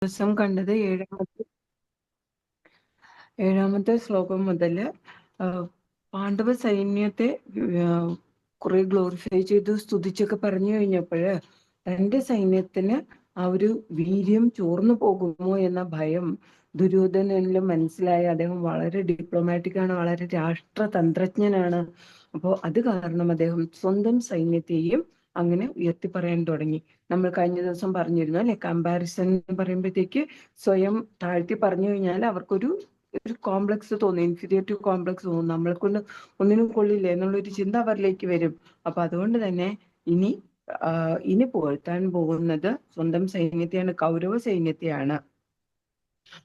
ദിവസം കണ്ടത് ഏഴാമത്തെ ശ്ലോകം മുതൽ പാണ്ഡവ സൈന്യത്തെ കുറെ ഗ്ലോറിഫൈ ചെയ്തു സ്തുതിച്ചൊക്കെ പറഞ്ഞു കഴിഞ്ഞപ്പോൾ തന്റെ സൈന്യത്തിന് ആ ഒരു വീര്യം ചോർന്നു പോകുമോ എന്ന ഭയം ദുര്യോധനനിലും മനസ്സിലായി. അദ്ദേഹം വളരെ ഡിപ്ലോമാറ്റിക് ആണ്, വളരെ രാഷ്ട്രതന്ത്രജ്ഞനാണ്. അപ്പോൾ അത് കാരണം അദ്ദേഹം സ്വന്തം സൈന്യത്തെയും അങ്ങനെ ഉയർത്തി പറയാൻ തുടങ്ങി. നമ്മൾ കഴിഞ്ഞ ദിവസം പറഞ്ഞിരുന്നു അല്ലെ, കമ്പാരിസൺ എന്ന് പറയുമ്പോഴത്തേക്ക് സ്വയം താഴ്ത്തി പറഞ്ഞു കഴിഞ്ഞാൽ അവർക്കൊരു കോംപ്ലക്സ് തോന്നും, ഇൻഫീരിയറിറ്റി കോംപ്ലക്സ് തോന്നും, നമ്മളെ കൊണ്ട് ഒന്നിനും കൊള്ളില്ല എന്നുള്ളൊരു ചിന്ത അവരിലേക്ക് വരും. അപ്പൊ അതുകൊണ്ട് തന്നെ ഇനി പുകഴ്ത്താൻ പോകുന്നത് സ്വന്തം സൈന്യത്തെയാണ്, കൗരവ സൈന്യത്തെയാണ്.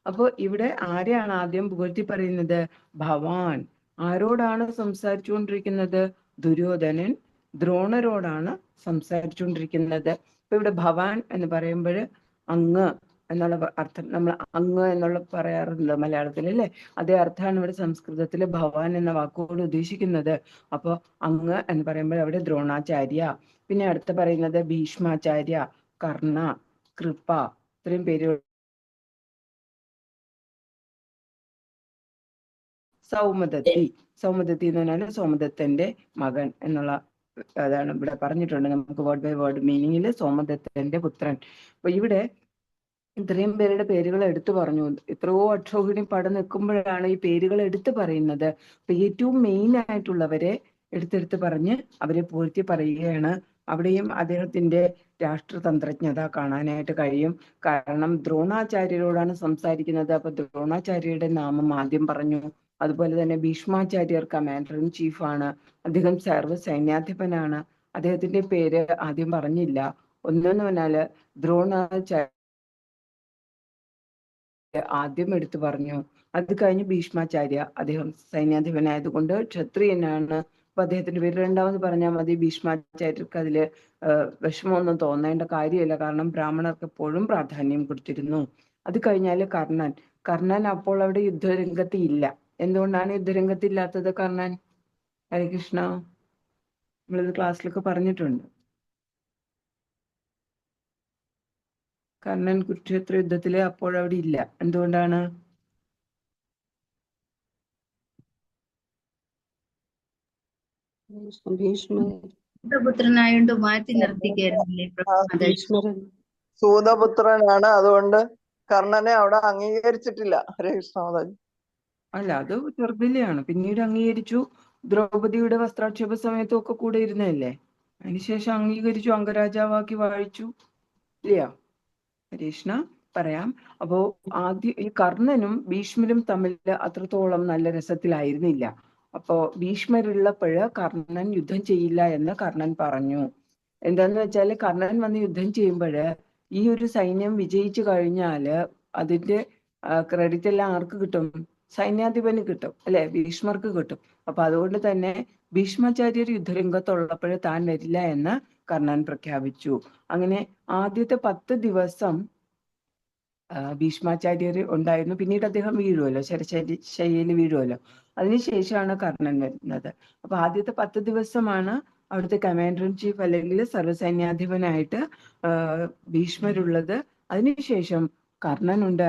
അപ്പൊ ഇവിടെ ആരെയാണ് ആദ്യം പുകഴ്ത്തി പറയുന്നത്? ഭവാൻ. ആരോടാണ് സംസാരിച്ചുകൊണ്ടിരിക്കുന്നത്? ദുര്യോധനൻ ദ്രോണരോടാണ് സംസാരിച്ചുകൊണ്ടിരിക്കുന്നത്. ഇപ്പൊ ഇവിടെ ഭവാൻ എന്ന് പറയുമ്പോൾ അങ്ങ് എന്നുള്ള അർത്ഥം, നമ്മൾ അങ്ങ് എന്നുള്ള പറയാറുണ്ട് മലയാളത്തിൽ അല്ലേ? അതേ അർത്ഥമാണ് ഇവിടെ സംസ്കൃതത്തിൽ ഭവാൻ എന്ന വാക്കുകൊണ്ട് ഉദ്ദേശിക്കുന്നത്. അപ്പൊ അങ്ങ് എന്ന് പറയുമ്പോൾ അവിടെ ദ്രോണാചാര്യ, പിന്നെ അടുത്ത് പറയുന്നത് ഭീഷ്മാചാര്യ, കർണ, കൃപ, ഇത്രയും പേരുകൾ. സൗമദത്തി എന്ന് പറഞ്ഞാൽ സോമദത്തന്റെ മകൻ എന്നുള്ള അതാണ് ഇവിടെ പറഞ്ഞിട്ടുണ്ട്. നമുക്ക് വേർഡ് ബൈ വേർഡ് മീനിങ്ങിൽ സോമദത്തന്റെ പുത്രൻ. അപ്പൊ ഇവിടെ ഇത്രയും പേരുടെ പേരുകൾ എടുത്തു പറഞ്ഞു. എത്രയോ അക്ഷോഹിണി പടം നിൽക്കുമ്പോഴാണ് ഈ പേരുകൾ എടുത്തു പറയുന്നത്. അപ്പൊ ഏറ്റവും മെയിൻ ആയിട്ടുള്ളവരെ എടുത്തെടുത്ത് പറഞ്ഞ് അവരെ പൂഴ്ത്തി പറയുകയാണ്. അവിടെയും അദ്ദേഹത്തിന്റെ രാഷ്ട്രതന്ത്രജ്ഞത കാണാനായിട്ട് കഴിയും. കാരണം ദ്രോണാചാര്യരോടാണ് സംസാരിക്കുന്നത്. അപ്പൊ ദ്രോണാചാര്യരുടെ നാമം ആദ്യം പറഞ്ഞു. അതുപോലെ തന്നെ ഭീഷ്മാചാര്യർ കമാൻഡർ ഇൻ ചീഫ് ആണ്, അദ്ദേഹം സർവ്വ സൈന്യാധിപനാണ്. അദ്ദേഹത്തിന്റെ പേര് ആദ്യം പറഞ്ഞില്ല. ഒന്നെന്ന് പറഞ്ഞാല് ദ്രോണാചാര്യ ആദ്യം എടുത്തു പറഞ്ഞു. അത് കഴിഞ്ഞ് ഭീഷ്മാചാര്യ, അദ്ദേഹം സൈന്യാധിപനായതുകൊണ്ട് ക്ഷത്രിയനാണ്. അപ്പൊ അദ്ദേഹത്തിന്റെ പേര് രണ്ടാമത് പറഞ്ഞാൽ മതി. ഭീഷ്മാചാര്യർക്ക് അതില് വിഷമമൊന്നും തോന്നേണ്ട കാര്യമില്ല, കാരണം ബ്രാഹ്മണർക്ക് എപ്പോഴും പ്രാധാന്യം കൊടുത്തിരുന്നു. അത് കഴിഞ്ഞാല് കർണൻ. കർണൻ അപ്പോൾ അവിടെ യുദ്ധരംഗത്ത് ഇല്ല. എന്തുകൊണ്ടാണ് യുദ്ധരംഗത്ത് ഇല്ലാത്തത് കർണൻ? ഹരികൃഷ്ണ, നമ്മളിത് ക്ലാസ്സിലൊക്കെ പറഞ്ഞിട്ടുണ്ട്. കർണൻ കുരുക്ഷേത്ര യുദ്ധത്തില് അപ്പോഴവിടെ ഇല്ല. എന്തുകൊണ്ടാണ്? പുത്രനായോണ്ട് മാറ്റി നിർത്തിക്കായിരുന്നില്ലേ? സൂതപുത്രനാണ്, അതുകൊണ്ട് കർണനെ അവിടെ അംഗീകരിച്ചിട്ടില്ല. ഹരകൃഷ്ണമാതാജി അല്ല, അത് ചെറുതിലെയാണ്, പിന്നീട് അംഗീകരിച്ചു. ദ്രൗപദിയുടെ വസ്ത്രാക്ഷേപ സമയത്തും ഒക്കെ കൂടെ ഇരുന്നതല്ലേ. അതിനുശേഷം അംഗീകരിച്ചു, അംഗരാജാവാക്കി വാഴിച്ചു. ഇല്ലയോ ഹരീഷ്ണ? പറയാം. അപ്പോ ആദ്യം ഈ കർണനും ഭീഷ്മരും തമ്മിൽ അത്രത്തോളം നല്ല രസത്തിലായിരുന്നില്ല. അപ്പോ ഭീഷ്മരുള്ളപ്പോഴ് കർണൻ യുദ്ധം ചെയ്യില്ല എന്ന് കർണൻ പറഞ്ഞു. എന്താന്ന് വെച്ചാല് കർണൻ വന്ന് യുദ്ധം ചെയ്യുമ്പോഴ് ഈ ഒരു സൈന്യം വിജയിച്ചു കഴിഞ്ഞാല് അതിന്റെ ക്രെഡിറ്റ് എല്ലാം ആർക്ക് കിട്ടും? സൈന്യാധിപന് കിട്ടും അല്ലെ, ഭീഷ്മർക്ക് കിട്ടും. അപ്പൊ അതുകൊണ്ട് തന്നെ ഭീഷ്മാചാര്യർ യുദ്ധരംഗത്തുള്ളപ്പോൾ താൻ വരില്ല എന്ന് കർണൻ പ്രഖ്യാപിച്ചു. അങ്ങനെ ആദ്യത്തെ 10 ദിവസം ഭീഷ്മാചാര്യർ ഉണ്ടായിരുന്നു. പിന്നീട് അദ്ദേഹം വീഴുമല്ലോ, ശയ്യയിൽ വീഴുമല്ലോ. അതിനുശേഷമാണ് കർണൻ വരുന്നത്. അപ്പൊ ആദ്യത്തെ 10 ദിവസമാണ് അവിടുത്തെ കമാൻഡർ ഇൻ ചീഫ് അല്ലെങ്കിൽ സർവ്വസൈന്യാധിപനായിട്ട് ഭീഷ്മരുള്ളത്. അതിനുശേഷം കർണനുണ്ട്,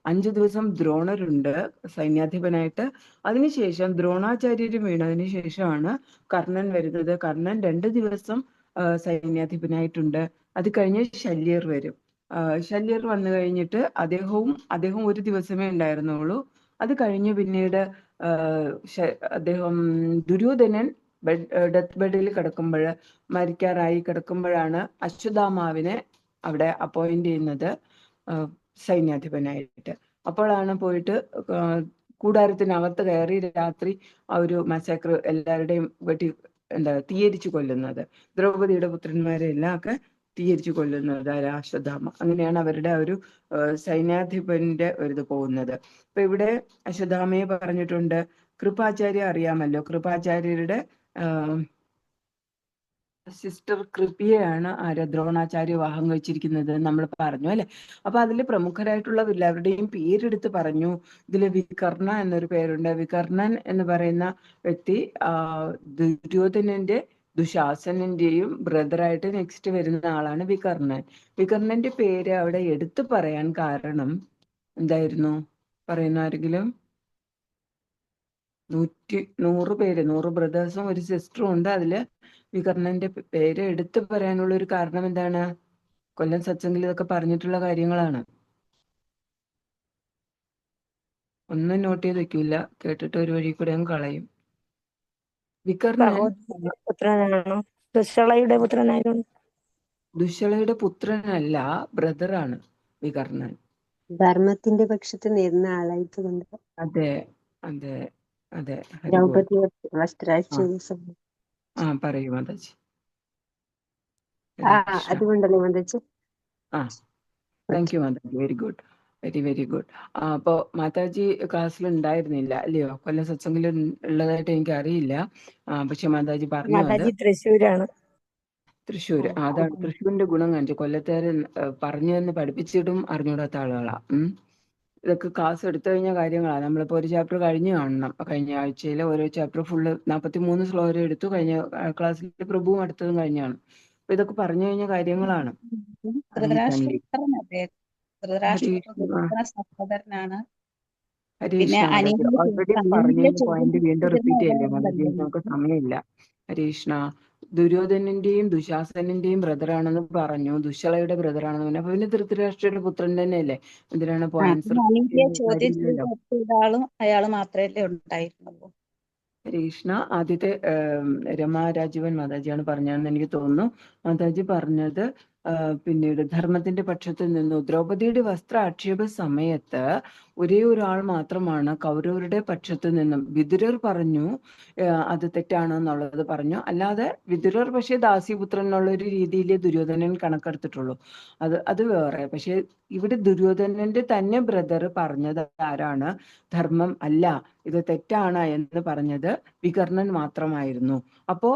5 ദിവസം ദ്രോണരുണ്ട് സൈന്യാധിപനായിട്ട്. അതിനുശേഷം ദ്രോണാചാര്യര് വീണതിന് ശേഷമാണ് കർണൻ വരുന്നത്. കർണൻ 2 ദിവസം സൈന്യാധിപനായിട്ടുണ്ട്. അത് കഴിഞ്ഞ് ശല്യർ വരും. ശല്യർ വന്നു കഴിഞ്ഞിട്ട് അദ്ദേഹം ഒരു ദിവസമേ ഉണ്ടായിരുന്നുള്ളൂ. അത് കഴിഞ്ഞ് പിന്നീട് അദ്ദേഹം ദുര്യോധനൻ ഡെത്ത് ബെഡിൽ കിടക്കുമ്പോൾ, മരിക്കാറായി കിടക്കുമ്പോഴാണ് അശ്വത്ഥാമാവിനെ അവിടെ അപ്പോയിന്റ് ചെയ്യുന്നത് സൈന്യാധിപനായിട്ട്. അപ്പോഴാണ് പോയിട്ട് കൂടാരത്തിനകത്ത് കയറി രാത്രി ആ ഒരു മസാക്ര എല്ലാവരുടെയും തീയരിച്ചു കൊല്ലുന്നത്. ദ്രൗപദിയുടെ പുത്രന്മാരെ എല്ലാം ഒക്കെ തീയരിച്ചു കൊല്ലുന്നത് അശ്വത്ഥാമ. അങ്ങനെയാണ് അവരുടെ ഒരു സൈന്യാധിപന്റെ ഒരിത് പോകുന്നത്. അപ്പൊ ഇവിടെ അശ്വത്ഥാമയെ പറഞ്ഞിട്ടുണ്ട്. കൃപാചാര്യ അറിയാമല്ലോ, കൃപാചാര്യരുടെ സിസ്റ്റർ കൃപിയെയാണ് ദ്രോണാചാര്യ വിവാഹം കഴിച്ചിരിക്കുന്നത് നമ്മൾ പറഞ്ഞു അല്ലെ. അപ്പൊ അതിൽ പ്രമുഖരായിട്ടുള്ള എല്ലാവരുടെയും പേരെടുത്ത് പറഞ്ഞു. ഇതിൽ വികർണ എന്നൊരു പേരുണ്ട്. വികർണൻ എന്ന് പറയുന്ന വ്യക്തി ദുര്യോധനന്റെ ദുശാസനന്റെയും ബ്രദറായിട്ട് നെക്സ്റ്റ് വരുന്ന ആളാണ് വികർണൻ. വികർണന്റെ പേര് അവിടെ എടുത്തു പറയാൻ കാരണം എന്തായിരുന്നു? പറയുന്ന ആരെങ്കിലും? 100 ബ്രദേഴ്സും ഒരു സിസ്റ്ററും ഉണ്ട്. അതില് വികർണന്റെ പേര് എടുത്തു പറയാനുള്ള ഒരു കാരണം എന്താണ്? കൊല്ലം സത്സംഗിൽ ഇതൊക്കെ പറഞ്ഞിട്ടുള്ള കാര്യങ്ങളാണ്. ഒന്നും നോട്ട് ചെയ്ത് വെക്കൂല, കേട്ടിട്ട് ഒരു വഴി കൂടെ അങ്ങ് കളയും. വികർണൻ സഹോദരന്റെ പുത്രനാണോ? ദുശ്ശളയുടെ പുത്രനായതുകൊണ്ട് ദുശ്ശളയുടെ പുത്രനല്ല, ബ്രദറാണ് വികർണൻ. ധർമ്മത്തിന്റെ പക്ഷത്ത് നിന്ന ആളായതുകൊണ്ട് അതെ അതെ അതെ. ഹരിബോൾ. ദ്രൗപദി ആ വസ്ത്രാഴ്ച സമയം. ആ പറയൂ മാതാജി. ആ ഹരേ കൃഷ്ണ. അതുകൊണ്ടല്ലേ മാതാജി. ആ thank you Mataji. Very good, very very good. അപ്പോ മാതാജി ക്ലാസ്സിൽ ഉണ്ടായിരുന്നില്ല അല്ലയോ? കൊല്ലം സത്സംഗിൽ ഉള്ളതായിട്ട് എനിക്ക് അറിയില്ല. പക്ഷെ മാതാജി പറഞ്ഞു അത് മാതാജി തൃശ്ശൂരാണ്. തൃശ്ശൂർ. അതാണ് തൃശ്ശൂരിന്റെ ഗുണം കാണിച്ചു. കൊല്ലത്തുകാരൻ പറഞ്ഞു തന്ന് പഠിപ്പിച്ചിട്ടും അറിഞ്ഞൂടാത്ത ആളുകളാ. ഇതൊക്കെ ക്ലാസ് എടുത്തു കഴിഞ്ഞ കാര്യങ്ങളാണ്. നമ്മളിപ്പോ ഒരു ചാപ്റ്റർ കഴിഞ്ഞ് കാണണം. കഴിഞ്ഞ ആഴ്ചയിലെ ഓരോ ചാപ്റ്റർ ഫുള്ള് 43 സ്ലോ വരെ എടുത്തു. കഴിഞ്ഞ ക്ലാസ്സിൽ പ്രഭുവും അടുത്തതും കഴിഞ്ഞാണ്. അപ്പൊ ഇതൊക്കെ പറഞ്ഞു കഴിഞ്ഞ കാര്യങ്ങളാണ്. ധൃതരാഷ്ട്രപുത്രനല്ലേ? ധൃതരാഷ്ട്രപുത്ര സഹോദരനാണ്. പിന്നെ ഹരീഷ്ണ മാതാജി അനിയന്റെ ഓൾറെഡി അനിയന്റെ പറഞ്ഞതിന്റെ പോയിന്റ് വീണ്ടും റിപ്പീറ്റ് ചെയ്യല്ലേ മാതാജി? ചോദ്യം നമുക്ക് സമയമില്ല. ഹരീഷ്ണ ദുര്യോധനന്റെയും ദുശാസനന്റെയും ബ്രദറാണെന്ന് പറഞ്ഞു, ദുശ്ശളയുടെ ബ്രദറാണെന്ന് പറഞ്ഞു. അപ്പൊ പിന്നെ ധൃതരാഷ്ട്രയുടെ പുത്രൻ തന്നെയല്ലേ? എന്തിനാണ് ആൻസർ അനിയന്റെ ചോദ്യം കാര്യമില്ലല്ലോ. ചെയ്ത ആളും അയാൾ മാത്രമല്ലേ ഉണ്ടായിരുന്നുള്ളൂ. ഹരീഷ്ണ ആദ്യത്തെ രമാ രാജീവൻ മാതാജിയാണ് പറഞ്ഞതെന്ന് എനിക്ക് തോന്നുന്നു. മാതാജി പറഞ്ഞത് പിന്നീട് ധർമ്മത്തിന്റെ പക്ഷത്ത് നിന്നു. ദ്രൗപദിയുടെ വസ്ത്ര ആക്ഷേപ സമയത്ത് ഒരേ ഒരാൾ മാത്രമാണ് കൗരവരുടെ പക്ഷത്ത് നിന്നും. വിതുരർ പറഞ്ഞു അത് തെറ്റാണെന്നുള്ളത് പറഞ്ഞു. അല്ലാതെ വിതുരർ പക്ഷേ ദാസിപുത്രൻ എന്നുള്ള ഒരു രീതിയിൽ ദുര്യോധനൻ കണക്കെടുത്തിട്ടുള്ളൂ. അത് വേറെ. പക്ഷെ ഇവിടെ ദുര്യോധനന്റെ തന്നെ ബ്രദർ പറഞ്ഞത് ആരാണ്? ധർമ്മം അല്ല, ഇത് തെറ്റാണ് എന്ന് പറഞ്ഞത് വികർണൻ മാത്രമായിരുന്നു. അപ്പോ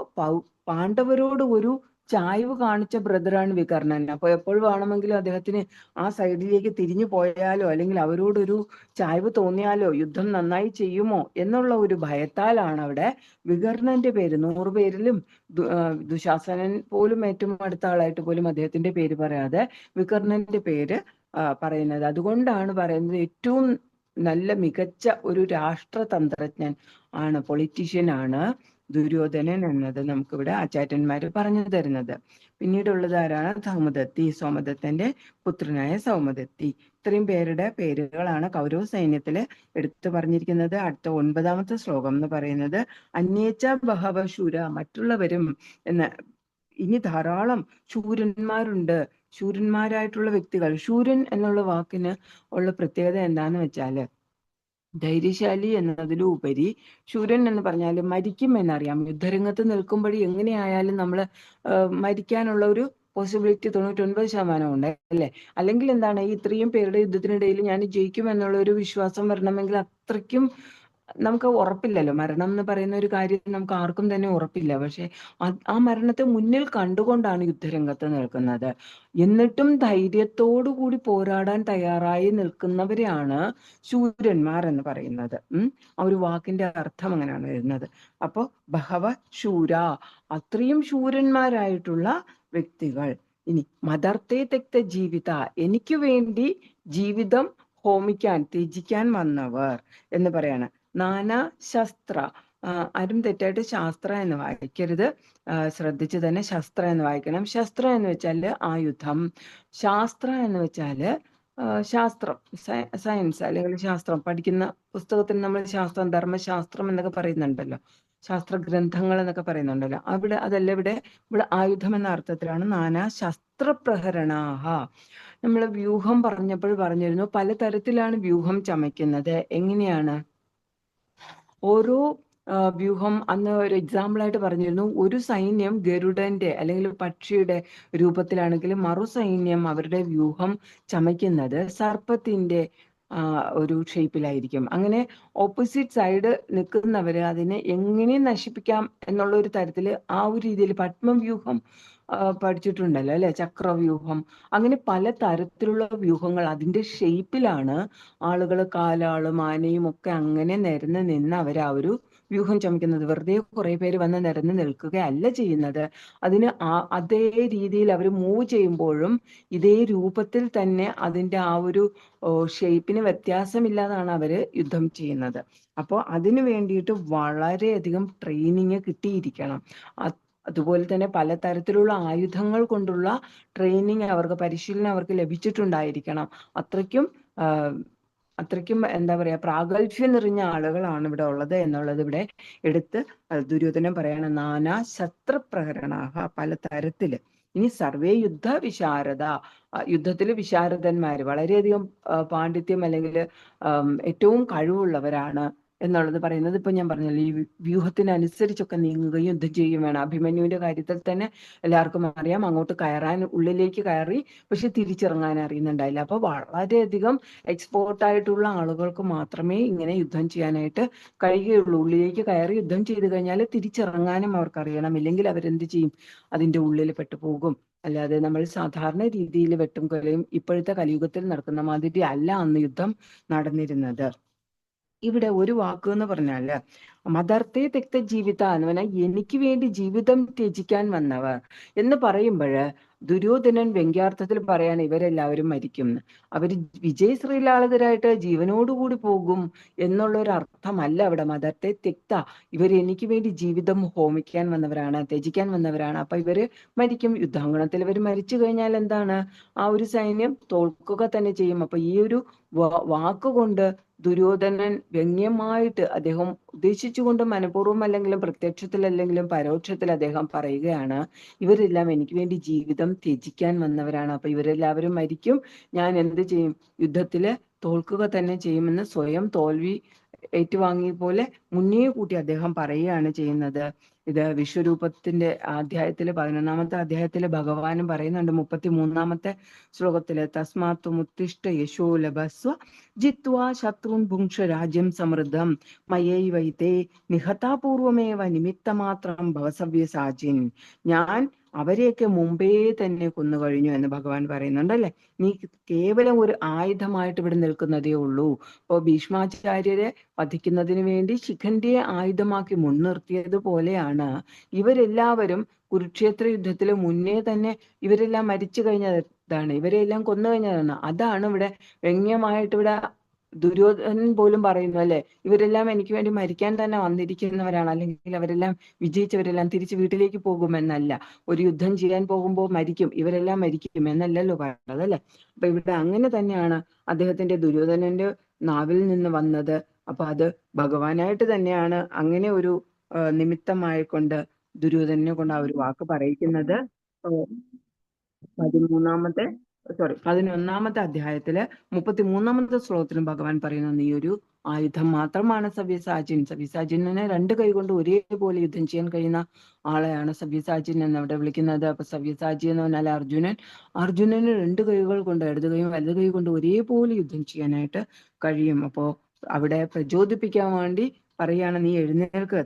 പാണ്ഡവരോട് ഒരു ചായ്വ് കാണിച്ച ബ്രദറാണ് വികർണൻ. അപ്പൊ എപ്പോൾ വേണമെങ്കിലും അദ്ദേഹത്തിന് ആ സൈഡിലേക്ക് തിരിഞ്ഞു പോയാലോ അല്ലെങ്കിൽ അവരോടൊരു ചായ്വ് തോന്നിയാലോ യുദ്ധം നന്നായി ചെയ്യുമോ എന്നുള്ള ഒരു ഭയത്താലാണ് അവിടെ വികർണന്റെ പേര് 100 പേരിലും ദുശാസനൻ പോലും ഏറ്റവും അടുത്ത ആളായിട്ട് പോലും അദ്ദേഹത്തിന്റെ പേര് പറയാതെ വികർണന്റെ പേര് പറയുന്നത്. അതുകൊണ്ടാണ് പറയുന്നത് ഏറ്റവും നല്ല മികച്ച ഒരു രാഷ്ട്രതന്ത്രജ്ഞൻ ആണ്, പൊളിറ്റീഷ്യൻ ആണ് ദുര്യോധനൻ എന്നത് നമുക്കിവിടെ ആചാര്യന്മാര് പറഞ്ഞു തരുന്നത്. പിന്നീടുള്ളത് ആരാണ്? സൗമദത്തി, സോമദത്തന്റെ പുത്രനായ സൗമദത്തി. ഇത്രയും പേരുടെ പേരുകളാണ് കൗരവ സൈന്യത്തില് എടുത്തു പറഞ്ഞിരിക്കുന്നത്. അടുത്ത 9ാമത്തെ ശ്ലോകം എന്ന് പറയുന്നത് അന്യേച്ച ബഹവ ശൂര, മറ്റുള്ളവരും എന്ന്. ഇനി ധാരാളം ശൂരന്മാരുണ്ട്, ശൂരന്മാരായിട്ടുള്ള വ്യക്തികൾ. ശൂരൻ എന്നുള്ള വാക്കിന് ഉള്ള പ്രത്യേകത എന്താന്ന് വെച്ചാല് ധൈര്യശാലി എന്നതിലുപരി ശൂരൻ എന്ന് പറഞ്ഞാൽ മരിക്കും എന്നറിയാം. യുദ്ധരംഗത്ത് നിൽക്കുമ്പോഴേ എങ്ങനെയായാലും നമ്മൾ മരിക്കാനുള്ള ഒരു പോസിബിലിറ്റി 99% ഉണ്ട് അല്ലെ? അല്ലെങ്കിൽ എന്താണ്, ഈ ഇത്രയും പേരുടെ യുദ്ധത്തിനിടയിൽ ഞാൻ ജയിക്കും എന്നുള്ള ഒരു വിശ്വാസം വരണമെങ്കിൽ അത്രയ്ക്കും നമുക്ക് ഉറപ്പില്ലല്ലോ. മരണം എന്ന് പറയുന്ന ഒരു കാര്യം നമുക്ക് ആർക്കും തന്നെ ഉറപ്പില്ല. പക്ഷെ ആ മരണത്തെ മുന്നിൽ കണ്ടുകൊണ്ടാണ് യുദ്ധരംഗത്ത് നിൽക്കുന്നത്. എന്നിട്ടും ധൈര്യത്തോടു കൂടി പോരാടാൻ തയ്യാറായി നിൽക്കുന്നവരെയാണ് ശൂരന്മാർ എന്ന് പറയുന്നത്. ആ ഒരു വാക്കിന്റെ അർത്ഥം അങ്ങനെയാണ് വരുന്നത്. അപ്പോ ബഹവ ശൂര, അത്രയും ശൂരന്മാരായിട്ടുള്ള വ്യക്തികൾ. ഇനി മദർത്തെ തെക്ത ജീവിത, എനിക്ക് വേണ്ടി ജീവിതം ഹോമിക്കാൻ ത്യജിക്കാൻ വന്നവർ എന്ന് പറയാണ്. നാനാ ശസ്ത്ര, ആരും തെറ്റായിട്ട് ശാസ്ത്ര എന്ന് വായിക്കരുത്, ശ്രദ്ധിച്ച് തന്നെ ശസ്ത്ര എന്ന് വായിക്കണം. ശസ്ത്ര എന്ന് വെച്ചാല് ആയുധം, ശാസ്ത്ര എന്ന് വെച്ചാല് ശാസ്ത്രം, സയൻസ് അല്ലെങ്കിൽ ശാസ്ത്രം പഠിക്കുന്ന പുസ്തകത്തിന് നമ്മൾ ശാസ്ത്രം, ധർമ്മശാസ്ത്രം എന്നൊക്കെ പറയുന്നുണ്ടല്ലോ, ശാസ്ത്ര ഗ്രന്ഥങ്ങൾ എന്നൊക്കെ പറയുന്നുണ്ടല്ലോ. അവിടെ അതല്ല, ഇവിടെ ആയുധം എന്ന അർത്ഥത്തിലാണ്. നാനാ ശസ്ത്രപ്രഹരണാഹ. നമ്മൾ വ്യൂഹം പറഞ്ഞപ്പോൾ പറഞ്ഞിരുന്നു പലതരത്തിലാണ് വ്യൂഹം ചമയ്ക്കുന്നത്. എങ്ങനെയാണ്? ഓരോ വ്യൂഹം അന്ന് ഒരു എക്സാമ്പിൾ ആയിട്ട് പറഞ്ഞിരുന്നു. ഒരു സൈന്യം ഗരുഡന്റെ അല്ലെങ്കിൽ പക്ഷിയുടെ രൂപത്തിലാണെങ്കിൽ മറു സൈന്യം അവരുടെ വ്യൂഹം ചമയ്ക്കുന്നത് സർപ്പത്തിന്റെ ഒരു ഷേപ്പിലായിരിക്കും. അങ്ങനെ ഓപ്പോസിറ്റ് സൈഡ് നിൽക്കുന്നവര് അതിനെ എങ്ങനെ നശിപ്പിക്കാം എന്നുള്ള ഒരു തരത്തില് ആ ഒരു രീതിയിൽ പത്മവ്യൂഹം പഠിച്ചിട്ടുണ്ടല്ലോ അല്ലെ, ചക്രവ്യൂഹം. അങ്ങനെ പല തരത്തിലുള്ള വ്യൂഹങ്ങൾ അതിന്റെ ഷേപ്പിലാണ് ആളുകൾ, കാലാളും ആനയും ഒക്കെ അങ്ങനെ നിരന്ന് നിന്ന് അവർ ആ ഒരു വ്യൂഹം ചമയ്ക്കുന്നത്. വെറുതെ കുറെ പേര് വന്ന് നിരന്ന് നിൽക്കുകയല്ല ചെയ്യുന്നത്. അതിന് അതേ രീതിയിൽ അവർ മൂവ് ചെയ്യുമ്പോഴും ഇതേ രൂപത്തിൽ തന്നെ അതിന്റെ ആ ഒരു ഷേപ്പിന് വ്യത്യാസമില്ലാതാണ് അവര് യുദ്ധം ചെയ്യുന്നത്. അപ്പോൾ അതിനു വേണ്ടിയിട്ട് വളരെയധികം ട്രെയിനിങ് കിട്ടിയിരിക്കണം. അതുപോലെ തന്നെ പലതരത്തിലുള്ള ആയുധങ്ങൾ കൊണ്ടുള്ള ട്രെയിനിങ് അവർക്ക്, പരിശീലനം അവർക്ക് ലഭിച്ചിട്ടുണ്ടായിരിക്കണം. അത്രയ്ക്കും എന്താ പറയാ, പ്രാഗൽഭ്യം നിറഞ്ഞ ആളുകളാണ് ഇവിടെ ഉള്ളത് എന്നുള്ളത് ഇവിടെ എടുത്ത് ദുര്യോധനൻ പറയാണ്. നാനാ ശസ്ത്രപ്രഹരണാഹ, പലതരത്തില്. ഇനി സർവേ യുദ്ധ വിശാരദ, യുദ്ധത്തിൽ വിശാരദന്മാര്, വളരെയധികം പാണ്ഡിത്യം അല്ലെങ്കിൽ ഏറ്റവും കഴിവുള്ളവരാണ് എന്നുള്ളത് പറയുന്നത്. ഇപ്പൊ ഞാൻ പറഞ്ഞല്ലോ, ഈ വ്യൂഹത്തിനനുസരിച്ചൊക്കെ നീങ്ങുകയും യുദ്ധം ചെയ്യുകയും വേണം. അഭിമന്യുവിന്റെ കാര്യത്തിൽ തന്നെ എല്ലാവർക്കും അറിയാം, അങ്ങോട്ട് കയറാൻ, ഉള്ളിലേക്ക് കയറി, പക്ഷെ തിരിച്ചിറങ്ങാൻ അറിയുന്നുണ്ടായില്ല. അപ്പൊ വളരെയധികം എക്സ്പോർട്ട് ആയിട്ടുള്ള ആളുകൾക്ക് മാത്രമേ ഇങ്ങനെ യുദ്ധം ചെയ്യാനായിട്ട് കഴിയുകയുള്ളൂ. ഉള്ളിലേക്ക് കയറി യുദ്ധം ചെയ്തു കഴിഞ്ഞാൽ തിരിച്ചിറങ്ങാനും അവർക്കറിയണം, ഇല്ലെങ്കിൽ അവരെന്ത് ചെയ്യും, അതിന്റെ ഉള്ളിൽ പെട്ടുപോകും. അല്ലാതെ നമ്മൾ സാധാരണ രീതിയിൽ വെട്ടും കൊലയും ഇപ്പോഴത്തെ കലിയുഗത്തിൽ നടക്കുന്ന മാതിരി അല്ല അന്ന് യുദ്ധം നടന്നിരുന്നത്. ഇവിടെ ഒരു വാക്ക് എന്ന് പറഞ്ഞാല് മദർത്തെ തെക്ത ജീവിത എന്ന് പറഞ്ഞാൽ എനിക്ക് വേണ്ടി ജീവിതം ത്യജിക്കാൻ വന്നവർ എന്ന് പറയുമ്പോഴ് ദുര്യോധനൻ വ്യംഗ്യാർത്ഥത്തിൽ പറയാണ് ഇവരെല്ലാവരും മരിക്കും. അവര് വിജയശ്രീലാളിതരായിട്ട് ജീവനോടുകൂടി പോകും എന്നുള്ള ഒരു അർത്ഥമല്ല അവിടെ. മദർത്തെ തെക്ത, ഇവർ എനിക്ക് വേണ്ടി ജീവിതം ഹോമിക്കാൻ വന്നവരാണ്, ത്യജിക്കാൻ വന്നവരാണ്. അപ്പൊ ഇവര് മരിക്കും. യുദ്ധാങ്കണത്തിൽ ഇവർ മരിച്ചു കഴിഞ്ഞാൽ എന്താണ്, ആ ഒരു സൈന്യം തോൽക്കുക തന്നെ ചെയ്യും. അപ്പൊ ഈ ഒരു വാക്കുകൊണ്ട് ദുര്യോധനൻ വ്യംഗ്യമായിട്ട് അദ്ദേഹം ഉദ്ദേശിച്ചുകൊണ്ട് മനഃപൂർവ്വം അല്ലെങ്കിലും പ്രത്യക്ഷത്തിൽ അല്ലെങ്കിലും പരോക്ഷത്തിൽ അദ്ദേഹം പറയുകയാണ്, ഇവരെല്ലാം എനിക്ക് വേണ്ടി ജീവിതം ത്യജിക്കാൻ വന്നവരാണ്. അപ്പൊ ഇവരെല്ലാവരും മരിക്കും, ഞാൻ എന്ത് ചെയ്യും, യുദ്ധത്തില് തോൽക്കുക തന്നെ ചെയ്യുമെന്ന് സ്വയം തോൽവി ഏറ്റുവാങ്ങിയ പോലെ മുന്നേ കൂട്ടി അദ്ദേഹം പറയുകയാണ് ചെയ്യുന്നത്. ഇത് വിശ്വരൂപത്തിന്റെ അധ്യായത്തില് 11-ാമത്തെ അധ്യായത്തില് ഭഗവാനും പറയുന്നുണ്ട്. 33-ാമത്തെ ശ്ലോകത്തില് തസ്മാത്തു മുത്തിഷ്ഠ യശോ ലഭസ്വ ജിത്വാ ശത്രുൻ ഭുങ്ക്ഷ രാജ്യം സമൃദ്ധം മയൈവൈതേ നിഹതാപൂർവമേവ നിമിത്തമാത്രം ഭവസവ്യസാചിൻ. ഞാൻ അവരെയൊക്കെ മുമ്പേ തന്നെ കൊന്നുകഴിഞ്ഞു എന്ന് ഭഗവാൻ പറയുന്നുണ്ടല്ലേ. നീ കേവലം ഒരു ആയുധമായിട്ട് ഇവിടെ നിൽക്കുന്നതേ ഉള്ളൂ. അപ്പോ ഭീഷ്മാചാര്യരെ വധിക്കുന്നതിന് വേണ്ടി ശിഖണ്ഡിയെ ആയുധമാക്കി മുൻനിർത്തിയതുപോലെയാണ് ഇവരെല്ലാവരും കുരുക്ഷേത്ര യുദ്ധത്തിന് മുന്നേ തന്നെ ഇവരെല്ലാം മരിച്ചു കഴിഞ്ഞതാണ്, ഇവരെല്ലാം കൊന്നു കഴിഞ്ഞതാണ്. അതാണ് ഇവിടെ വ്യംഗ്യമായിട്ട് ഇവിടെ ദുര്യോധനൻ പോലും പറയുന്നു അല്ലെ, ഇവരെല്ലാം എനിക്ക് വേണ്ടി മരിക്കാൻ തന്നെ വന്നിരിക്കുന്നവരാണ്, അല്ലെങ്കിൽ അവരെല്ലാം വിജയിച്ചവരെല്ലാം തിരിച്ച് വീട്ടിലേക്ക് പോകുമെന്നല്ല, ഒരു യുദ്ധം ചെയ്യാൻ പോകുമ്പോൾ മരിക്കും, ഇവരെല്ലാം മരിക്കും എന്നല്ലല്ലോ പറയുന്നത് അല്ലെ. അപ്പൊ ഇവിടെ അങ്ങനെ തന്നെയാണ് അദ്ദേഹത്തിന്റെ ദുര്യോധനന്റെ നാവിൽ നിന്ന് വന്നത്. അപ്പൊ അത് ഭഗവാനായിട്ട് തന്നെയാണ് അങ്ങനെ ഒരു നിമിത്തമായിക്കൊണ്ട് ദുര്യോധനെ കൊണ്ട് ആ ഒരു വാക്ക് പറയിക്കുന്നത്. 11-ാമത്തെ അധ്യായത്തില് 33-ാമത്തെ ശ്ലോകത്തിലും ഭഗവാൻ പറയുന്നു, നീ ഒരു ആയുധം മാത്രമാണ് സവ്യസാചിൻ. സവ്യസാചിനെ 2 കൈ കൊണ്ട് ഒരേപോലെ യുദ്ധം ചെയ്യാൻ കഴിയുന്ന ആളെയാണ് സവ്യസാചിൻ എന്ന് അവിടെ വിളിക്കുന്നത്. അപ്പൊ സവ്യസാചി എന്ന് പറഞ്ഞാൽ അർജുനന് 2 കൈകൾ കൊണ്ട്, ഇടത് കൈയും വലത് കൈ കൊണ്ട് ഒരേപോലെ യുദ്ധം ചെയ്യാനായിട്ട് കഴിയും. അപ്പോ അവിടെ പ്രചോദിപ്പിക്കാൻ വേണ്ടി പറയാണ്, നീ എഴുന്നേൽക്ക്,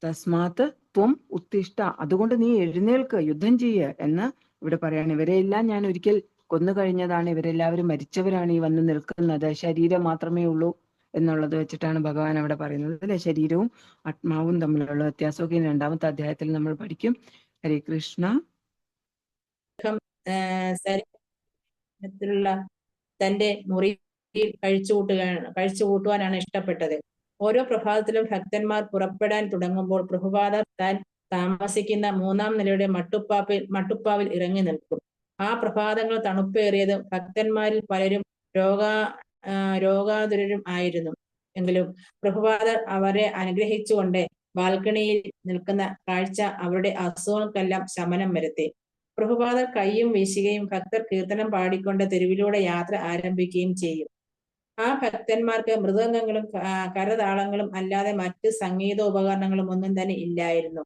തസ്മാത് ത്വം ഉത്തിഷ്ഠ, അതുകൊണ്ട് നീ എഴുന്നേൽക്ക്, യുദ്ധം ചെയ്യ് എന്ന് ഇവിടെ പറയാണ്. ഇവരെല്ലാം ഞാൻ ഒരിക്കൽ കൊന്നു കഴിഞ്ഞതാണ്, ഇവരെല്ലാവരും മരിച്ചവരാണ് ഈ വന്ന് നിൽക്കുന്നത്, ശരീരം മാത്രമേ ഉള്ളൂ എന്നുള്ളത് വെച്ചിട്ടാണ് ഭഗവാൻ അവിടെ പറയുന്നത് അല്ലെ. ശരീരവും ആത്മാവും തമ്മിലുള്ള വ്യത്യാസമൊക്കെ 2-ാമത്തെ അധ്യായത്തിൽ നമ്മൾ പഠിക്കും. ഹരേ കൃഷ്ണ. ശരീരത്തിലുള്ള തന്റെ മുറിയിൽ കഴിച്ചുകൂട്ടുവാനാണ് ഇഷ്ടപ്പെട്ടത്. ഓരോ പ്രഭാതത്തിലും ഭക്തന്മാർ പുറപ്പെടാൻ തുടങ്ങുമ്പോൾ പ്രഭുപാദർ താൻ താമസിക്കുന്ന 3-ാം നിലയുടെ മട്ടുപ്പാവിൽ ഇറങ്ങി നിൽക്കും. ആ പ്രഭാതങ്ങൾ തണുപ്പേറിയതും ഭക്തന്മാരിൽ പലരും രോഗാതുരരും ആയിരുന്നു. എങ്കിലും പ്രഭുപാദർ അവരെ അനുഗ്രഹിച്ചുകൊണ്ട് ബാൽക്കണിയിൽ നിൽക്കുന്ന കാഴ്ച അവരുടെ അസുഖങ്ങൾക്കെല്ലാം ശമനം വരുത്തി. പ്രഭുപാദർ കൈയും വീശുകയും ഭക്തർ കീർത്തനം പാടിക്കൊണ്ട് തെരുവിലൂടെ യാത്ര ആരംഭിക്കുകയും ചെയ്യും. ആ ഭക്തന്മാർക്ക് മൃദംഗങ്ങളും കരതാളങ്ങളും അല്ലാതെ മറ്റ് സംഗീതോപകരണങ്ങളും ഒന്നും തന്നെ ഇല്ലായിരുന്നു.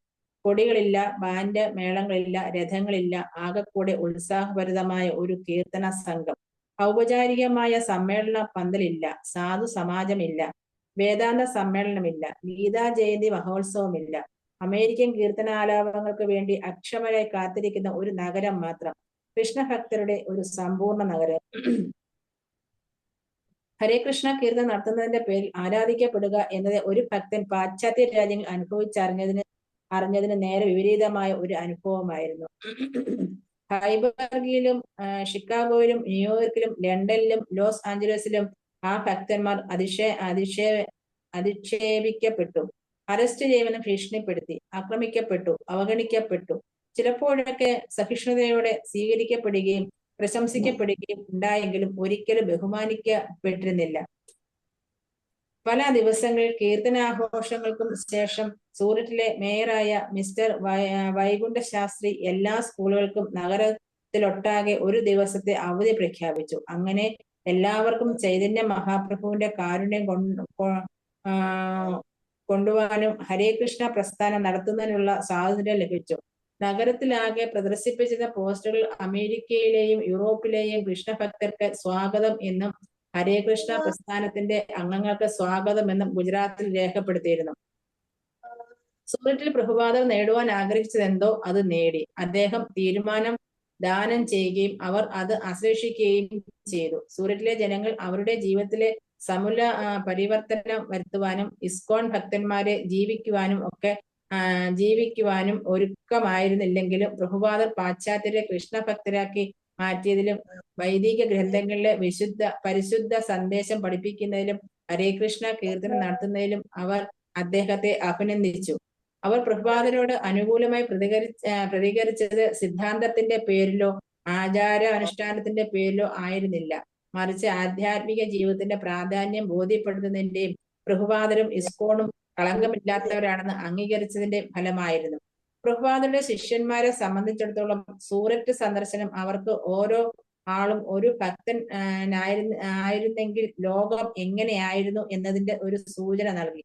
കൊടികളില്ല, ബാൻഡ് മേളങ്ങളില്ല, രഥങ്ങളില്ല, ആകെക്കൂടെ ഉത്സാഹഭരിതമായ ഒരു കീർത്തന സംഘം. ഔപചാരികമായ സമ്മേളന പന്തലില്ല, സാധു സമാജമില്ല, വേദാന്ത സമ്മേളനമില്ല, ഗീതാ ജയന്തി മഹോത്സവമില്ല. അമേരിക്കൻ കീർത്തനാലാപനങ്ങൾക്ക് വേണ്ടി അക്ഷമരായി കാത്തിരിക്കുന്ന ഒരു നഗരം മാത്രം, കൃഷ്ണഭക്തരുടെ ഒരു സമ്പൂർണ്ണ നഗരം. ഹരേ കൃഷ്ണ കീർത്തനം നടത്തുന്നതിന്റെ പേരിൽ ആരാധിക്കപ്പെടുക എന്നത് ഒരു ഭക്തൻ പാശ്ചാത്യ രാജ്യങ്ങൾ അറിഞ്ഞതിന് നേരെ വിപരീതമായ ഒരു അനുഭവമായിരുന്നു. ഹൈബർഗിലും ഷിക്കാഗോയിലും ന്യൂയോർക്കിലും ലണ്ടനിലും ലോസ് ആഞ്ചലസിലും ആ ഭക്തന്മാർ അധിക്ഷേപിക്കപ്പെട്ടു, അറസ്റ്റ് ചെയ്യുമെന്ന് ഭീഷണിപ്പെടുത്തി, ആക്രമിക്കപ്പെട്ടു, അവഗണിക്കപ്പെട്ടു. ചിലപ്പോഴൊക്കെ സഹിഷ്ണുതയോടെ സ്വീകരിക്കപ്പെടുകയും പ്രശംസിക്കപ്പെടുകയും ഉണ്ടായെങ്കിലും ഒരിക്കലും ബഹുമാനിക്കപ്പെട്ടിരുന്നില്ല. പല ദിവസങ്ങളിൽ കീർത്തനാഘോഷങ്ങൾക്കും ശേഷം സൂററ്റിലെ മേയറായ മിസ്റ്റർ വൈകുണ്ഠ ശാസ്ത്രി എല്ലാ സ്കൂളുകൾക്കും നഗരത്തിലൊട്ടാകെ ഒരു ദിവസത്തെ അവധി പ്രഖ്യാപിച്ചു. അങ്ങനെ എല്ലാവർക്കും ചൈതന്യ മഹാപ്രഭുവിന്റെ കാരുണ്യം കൊണ്ടുപോകാനും ഹരേ കൃഷ്ണ പ്രസ്ഥാനം നടത്തുന്നതിനുള്ള സ്വാതന്ത്ര്യം ലഭിച്ചു. നഗരത്തിലാകെ പ്രദർശിപ്പിച്ചിരുന്ന പോസ്റ്ററുകൾ അമേരിക്കയിലെയും യൂറോപ്പിലെയും കൃഷ്ണഭക്തർക്ക് സ്വാഗതം എന്നും ഹരേ കൃഷ്ണ പ്രസ്ഥാനത്തിന്റെ അംഗങ്ങൾക്ക് സ്വാഗതം എന്നും ഗുജറാത്തിൽ രേഖപ്പെടുത്തിയിരുന്നു. സൂററ്റിൽ പ്രഭുപാദർ നേടുവാൻ ആഗ്രഹിച്ചതെന്തോ അത് നേടി. അദ്ദേഹം തീരുമാനം ദാനം ചെയ്യുകയും അവർ അത് ആശ്ലേഷിക്കുകയും ചെയ്തു. സൂററ്റിലെ ജനങ്ങൾ അവരുടെ ജീവിതത്തിലെ സമൂല പരിവർത്തനം വരുത്തുവാനും ഇസ്കോൺ ഭക്തന്മാരെ ജീവിക്കുവാനും ഒരുക്കമായിരുന്നില്ലെങ്കിലും പ്രഭുപാദർ പാശ്ചാത്യരെ കൃഷ്ണഭക്തരാക്കി മാറ്റിയതിലും വൈദിക ഗ്രന്ഥങ്ങളിലെ പരിശുദ്ധ സന്ദേശം പഠിപ്പിക്കുന്നതിലും ഹരേ കൃഷ്ണ കീർത്തനം നടത്തുന്നതിലും അവർ അദ്ദേഹത്തെ അഭിനന്ദിച്ചു. അവർ പ്രഭുപാദരോട് അനുകൂലമായി പ്രതികരിച്ചത് സിദ്ധാന്തത്തിന്റെ പേരിലോ ആചാര അനുഷ്ഠാനത്തിന്റെ പേരിലോ ആയിരുന്നില്ല, മറിച്ച് ആധ്യാത്മിക ജീവിതത്തിന്റെ പ്രാധാന്യം ബോധ്യപ്പെടുത്തുന്നതിന്റെയും പ്രഭുപാദരും ഇസ്കോണും കളങ്കമില്ലാത്തവരാണെന്ന് അംഗീകരിച്ചതിന്റെ ഫലമായിരുന്നു. പ്രഭുപാദരുടെ ശിഷ്യന്മാരെ സംബന്ധിച്ചിടത്തോളം സൂററ്റ് സന്ദർശനം അവർക്ക് ഓരോ ആളും ഒരു ഭക്തൻ ആയിരുന്നെങ്കിൽ ലോകം എങ്ങനെയായിരുന്നു എന്നതിന്റെ ഒരു സൂചന നൽകി.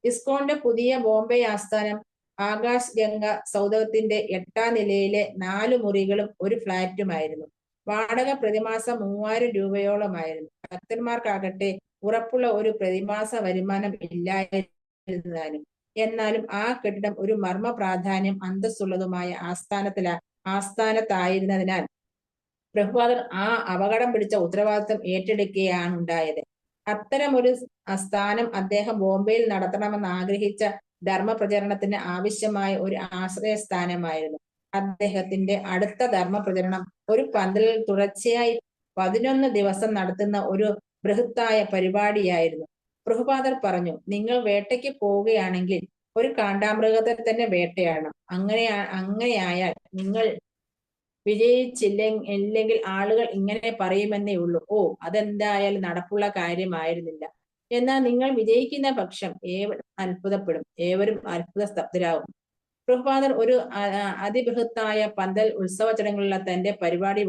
ഇസ്കോണിന്റെ പുതിയ ബോംബെ ആസ്ഥാനം ആകാശ് ഗംഗ സൗധത്തിന്റെ 8ാം നിലയിലെ 4 മുറികളും ഒരു ഫ്ലാറ്റുമായിരുന്നു. വാടക പ്രതിമാസം 3000 രൂപയോളമായിരുന്നു. ഭക്തന്മാർക്കാകട്ടെ ഉറപ്പുള്ള ഒരു പ്രതിമാസ വരുമാനം ഇല്ലായിരുന്നതാനും. എന്നാലും ആ കെട്ടിടം ഒരു മർമ്മ പ്രാധാന്യം അന്തസ്സുള്ളതുമായ ആസ്ഥാനത്തായിരുന്നതിനാൽ പ്രഭുപാദർ ആ അപകടം പിടിച്ച ഉത്തരവാദിത്വം ഏറ്റെടുക്കുകയാണ് ഉണ്ടായത്. അത്തരമൊരു സ്ഥാനം അദ്ദേഹം ബോംബെയിൽ നടത്തണമെന്ന് ആഗ്രഹിച്ച ധർമ്മപ്രചരണത്തിന് ആവശ്യമായ ഒരു ആശ്രയസ്ഥാനമായിരുന്നു. അദ്ദേഹത്തിന്റെ അടുത്ത ധർമ്മപ്രചരണം ഒരു പന്തലിൽ തുടർച്ചയായി 11 ദിവസം നടത്തുന്ന ഒരു ബൃഹത്തായ പരിപാടിയായിരുന്നു. പ്രഭുപാദർ പറഞ്ഞു, നിങ്ങൾ വേട്ടയ്ക്ക് പോവുകയാണെങ്കിൽ ഒരു കാണ്ടാമൃഗത്തെ തന്നെ വേട്ടയാടണം. അങ്ങനെയായാൽ നിങ്ങൾ വിജയിച്ചില്ലെങ്കിൽ ആളുകൾ ഇങ്ങനെ പറയുമെന്നേ ഉള്ളൂ, ഓ അതെന്തായാലും നടപ്പുള്ള കാര്യമായിരുന്നില്ല. എന്നാൽ നിങ്ങൾ വിജയിക്കുന്ന പക്ഷം ഏവരും അത്ഭുതപ്പെടും, ഏവരും അത്ഭുത സ്തബ്ധരാകും. പ്രഭുപാദർ ഒരു അതിബൃഹത്തായ പന്തൽ ഉത്സവ ചടങ്ങുള്ള തന്റെ പരിപാടി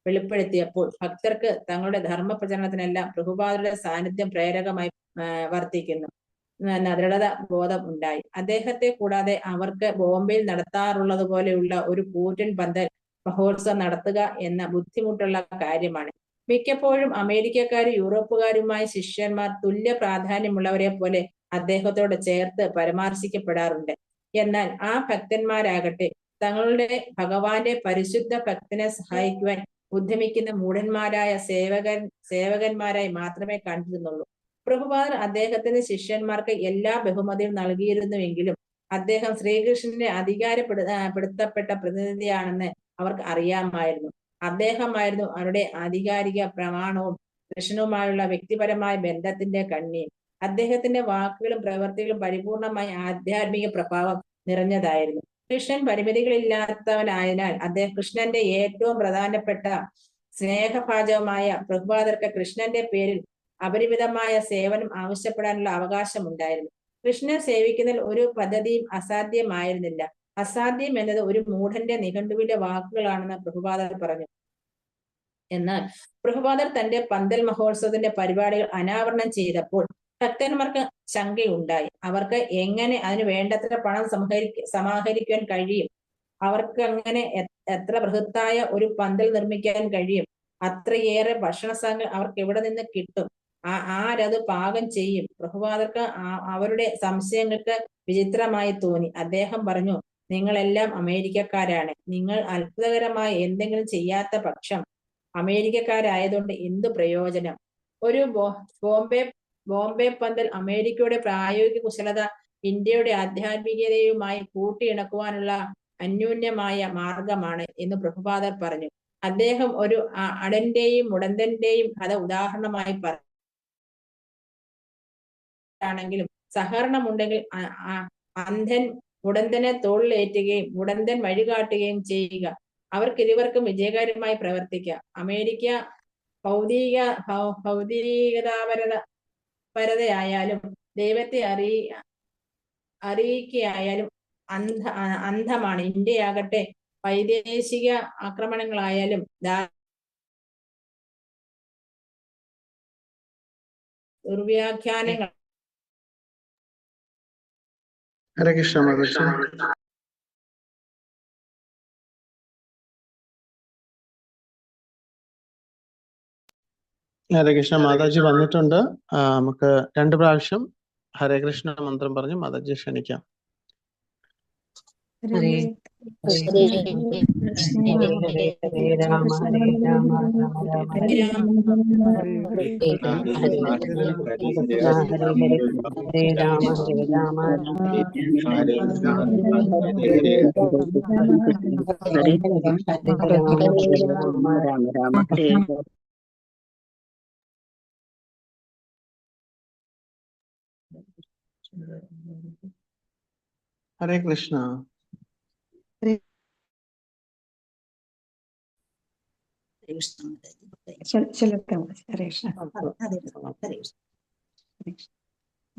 വെളിപ്പെടുത്തിയപ്പോൾ ഭക്തർക്ക് തങ്ങളുടെ ധർമ്മ പ്രചരണത്തിനെല്ലാം പ്രഭുപാദരുടെ സാന്നിധ്യം പ്രേരകമായി വർത്തിക്കുന്നു എന്ന ദൃഢത ബോധം ഉണ്ടായി. അദ്ദേഹത്തെ കൂടാതെ അവർക്ക് ബോംബെയിൽ നടത്താറുള്ളത് പോലെയുള്ള ഒരു കൂറ്റൻ പന്തൽ മഹോത്സവം നടത്തുക എന്ന ബുദ്ധിമുട്ടുള്ള കാര്യമാണ്. മിക്കപ്പോഴും അമേരിക്കക്കാരും യൂറോപ്പുകാരുമായ ശിഷ്യന്മാർ തുല്യ പ്രാധാന്യമുള്ളവരെ പോലെ അദ്ദേഹത്തോട് ചേർത്ത് പരാമർശിക്കപ്പെടാറുണ്ട്. എന്നാൽ ആ ഭക്തന്മാരാകട്ടെ തങ്ങളുടെ ഭഗവാന്റെ പരിശുദ്ധ ഭക്തനെ സഹായിക്കുവാൻ ഉദ്യമിക്കുന്ന മൂഢന്മാരായ സേവകന്മാരായി മാത്രമേ കണ്ടിരുന്നുള്ളൂ. പ്രഭുപാദർ അദ്ദേഹത്തിന്റെ ശിഷ്യന്മാർക്ക് എല്ലാ ബഹുമതിയും നൽകിയിരുന്നുവെങ്കിലും അദ്ദേഹം ശ്രീകൃഷ്ണന്റെ അധികാരപ്പെടുത്തപ്പെട്ട പ്രതിനിധിയാണെന്ന് അവർക്ക് അറിയാമായിരുന്നു. അദ്ദേഹമായിരുന്നു അവരുടെ ആധികാരിക പ്രമാണവും കൃഷ്ണനുമായുള്ള വ്യക്തിപരമായ ബന്ധത്തിന്റെ കണ്ണിയും. അദ്ദേഹത്തിന്റെ വാക്കുകളും പ്രവൃത്തികളും പരിപൂർണമായ ആധ്യാത്മിക പ്രഭാവം നിറഞ്ഞതായിരുന്നു. കൃഷ്ണൻ പരിമിതികളില്ലാത്തവനായതിനാൽ കൃഷ്ണന്റെ ഏറ്റവും പ്രധാനപ്പെട്ട സ്നേഹഭാജകമായ പ്രഭുപാദർക്ക് കൃഷ്ണന്റെ പേരിൽ അപരിമിതമായ സേവനം ആവശ്യപ്പെടാനുള്ള അവകാശമുണ്ടായിരുന്നു. കൃഷ്ണനെ സേവിക്കുന്നതിൽ ഒരു പദ്ധതിയും അസാധ്യമായിരുന്നില്ല. അസാധ്യം എന്നത് ഒരു മൂഢന്റെ നിഘണ്ടുവിന്റെ വാക്കുകളാണെന്ന് പ്രഭുപാദർ പറഞ്ഞു. എന്നാൽ പ്രഭുപാദർ തന്റെ പന്തൽ മഹോത്സവത്തിന്റെ പരിപാടികൾ അനാവരണം ചെയ്തപ്പോൾ ഭക്തന്മാർക്ക് ശങ്കയുണ്ടായി. അവർക്ക് എങ്ങനെ അതിന് വേണ്ടത്ര പണം സമാഹരിക്കാൻ കഴിയും? അവർക്ക് അങ്ങനെ എത്ര ബൃഹത്തായ ഒരു പന്തൽ നിർമ്മിക്കാൻ കഴിയും? അത്രയേറെ ഭക്ഷണ സാധനങ്ങൾ അവർക്ക് എവിടെ നിന്ന് കിട്ടും? ആരത് പാകം ചെയ്യും? പ്രഭുപാദർക്ക് അവരുടെ സംശയങ്ങൾക്ക് വിചിത്രമായി തോന്നി. അദ്ദേഹം പറഞ്ഞു, നിങ്ങളെല്ലാം അമേരിക്കക്കാരാണ്. നിങ്ങൾ അത്ഭുതകരമായ എന്തെങ്കിലും ചെയ്യാത്ത പക്ഷം അമേരിക്കക്കാരായതുകൊണ്ട് എന്തു പ്രയോജനം? ഒരു ബോംബെ പന്തൽ അമേരിക്കയുടെ പ്രായോഗിക കുശലത ഇന്ത്യയുടെ ആധ്യാത്മികതയുമായി കൂട്ടിയിണക്കുവാനുള്ള അന്യോന്യമായ മാർഗമാണ് എന്ന് പ്രഭുപാദർ പറഞ്ഞു. അദ്ദേഹം ഒരു അടന്റെയും മുടന്തന്റെയും കഥ ഉദാഹരണമായി ആണെങ്കിലും സഹകരണമുണ്ടെങ്കിൽ അന്ധൻ മുടന്തനെ തോളിലേറ്റുകയും മുടന്തൻ വഴികാട്ടുകയും ചെയ്യുക. അവർക്കിരുവർക്കും വിജയകരമായി പ്രവർത്തിക്കാം. അമേരിക്ക ഭൗതികതാപരതയായാലും ദൈവത്തെ അറിയിക്കുകയായാലും അന്ധമാണ്. ഇന്ത്യയാകട്ടെ വൈദേശിക ആക്രമണങ്ങളായാലും ദുർവ്യാഖ്യാനങ്ങൾ ഹരേ കൃഷ്ണ മാതാജി. ഹരേ കൃഷ്ണ മാതാജി വന്നിട്ടുണ്ട്. നമുക്ക് 2 പ്രാവശ്യം ഹരേ കൃഷ്ണ മന്ത്രം പറഞ്ഞ് മാതാജി ക്ഷണിക്കാം. ഹരേ കൃഷ്ണ ഹരേ ഹരേ രാമ ഹരേ രാമ രാമ രാമ ഹരേ ഹരേ രാമ ഹരേ രാമ ഹരേ കൃഷ്ണ.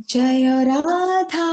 ജയ രാധാ